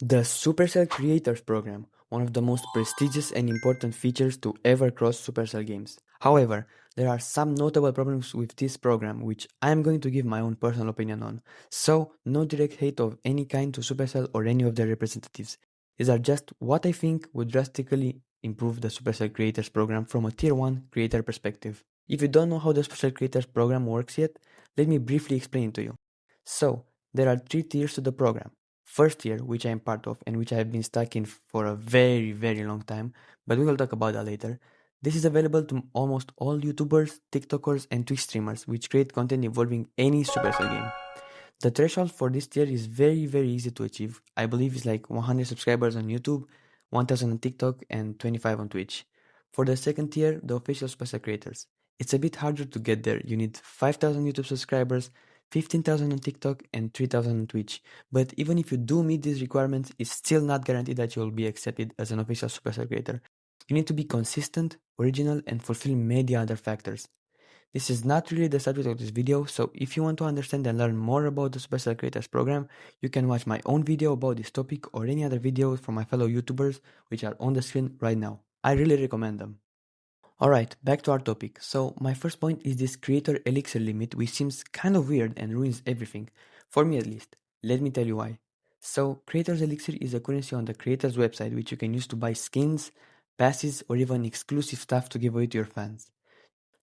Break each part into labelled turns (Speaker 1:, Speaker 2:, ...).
Speaker 1: The Supercell Creators Program, one of the most prestigious and important features to ever cross Supercell games. However, there are some notable problems with this program which I am going to give my own personal opinion on. So, no direct hate of any kind to Supercell or any of their representatives. These are just what I think would drastically improve the Supercell Creators Program from a Tier 1 creator perspective. If you don't know how the Supercell Creators Program works yet, let me briefly explain to you. So, there are 3 tiers to the program. First tier, which I am part of and which I have been stuck in for a very long time, but we will talk about that later. This is available to almost all YouTubers, TikTokers, and Twitch streamers which create content involving any Supercell game. The threshold for this tier is very easy to achieve. I believe it's like 100 subscribers on YouTube, 1000 on TikTok, and 25 on Twitch. For the second tier, the official Supercell creators, it's a bit harder to get there. You need 5000 YouTube subscribers, 15,000 on TikTok, and 3000 on Twitch. But even if you do meet these requirements, it's still not guaranteed that you will be accepted as an official Supercell creator. You need to be consistent, original, and fulfill many other factors. This is not really the subject of this video, so if you want to understand and learn more about the Supercell Creators Program, you can watch my own video about this topic or any other videos from my fellow YouTubers which are on the screen right now. I really recommend them. Alright, back to our topic. So my first point is this creator elixir limit which seems kind of weird and ruins everything. For me at least. Let me tell you why. So creator's elixir is a currency on the creator's website which you can use to buy skins, passes, or even exclusive stuff to give away to your fans.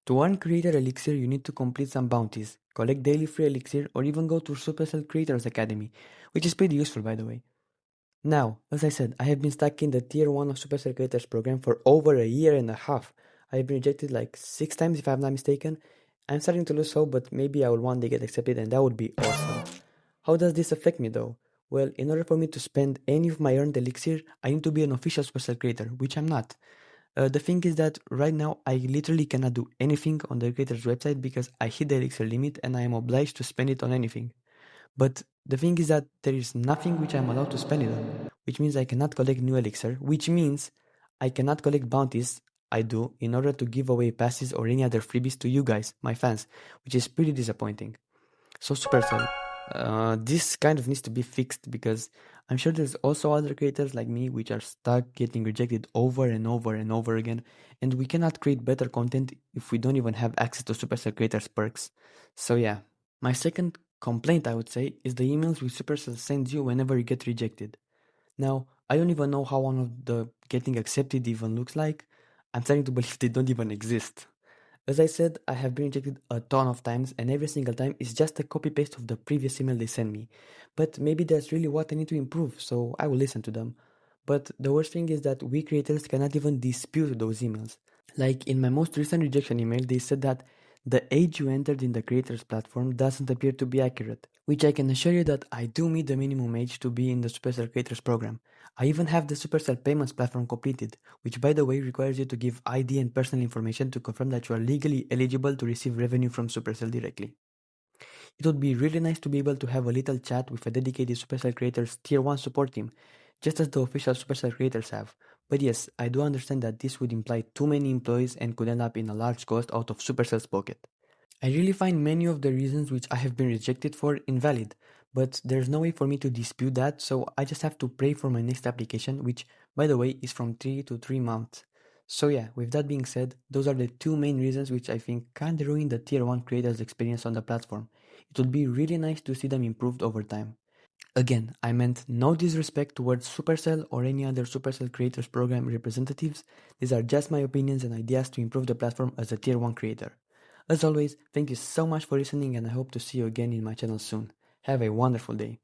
Speaker 1: To earn Creator Elixir, you need to complete some bounties, collect daily free Elixir, or even go to Supercell Creators Academy, which is pretty useful by the way. Now, as I said, I have been stuck in the Tier 1 of Supercell Creators program for over a year and a half. I have been rejected like 6 times if I'm not mistaken. I'm starting to lose hope, but maybe I will one day get accepted and that would be awesome. How does this affect me though? Well, in order for me to spend any of my earned Elixir, I need to be an official Supercell creator, which I'm not. The thing is that right now I literally cannot do anything on the creator's website because I hit the elixir limit and I am obliged to spend it on anything. But the thing is that there is nothing which I am allowed to spend it on, which means I cannot collect new elixir, which means I cannot collect bounties I do in order to give away passes or any other freebies to you guys, my fans, which is pretty disappointing. So Supercell, this kind of needs to be fixed because I'm sure there's also other creators like me which are stuck getting rejected over and over again, and we cannot create better content if we don't even have access to Supercell creators perks. So yeah, my second complaint I would say is the emails which Supercell sends you whenever you get rejected. Now, I don't even know how one of the getting accepted even looks like. I'm starting to believe they don't even exist. As I said, I have been rejected a ton of times and every single time is just a copy paste of the previous email they sent me. But maybe that's really what I need to improve, so I will listen to them. But the worst thing is that we creators cannot even dispute those emails. Like in my most recent rejection email, they said that the age you entered in the creators platform doesn't appear to be accurate, which I can assure you that I do meet the minimum age to be in the Supercell Creators program. I even have the Supercell Payments platform completed, which by the way requires you to give ID and personal information to confirm that you are legally eligible to receive revenue from Supercell directly. It would be really nice to be able to have a little chat with a dedicated Supercell Creators Tier 1 support team, just as the official Supercell Creators have. But yes, I do understand that this would imply too many employees and could end up in a large cost out of Supercell's pocket. I really find many of the reasons which I have been rejected for invalid, but there's no way for me to dispute that, so I just have to pray for my next application, which, by the way, is from 3 to 3 months. So yeah, with that being said, those are the 2 main reasons which I think kinda ruin the Tier 1 creators experience on the platform. It would be really nice to see them improved over time. Again, I meant no disrespect towards Supercell or any other Supercell Creators Program representatives. These are just my opinions and ideas to improve the platform as a Tier 1 creator. As always, thank you so much for listening and I hope to see you again in my channel soon. Have a wonderful day.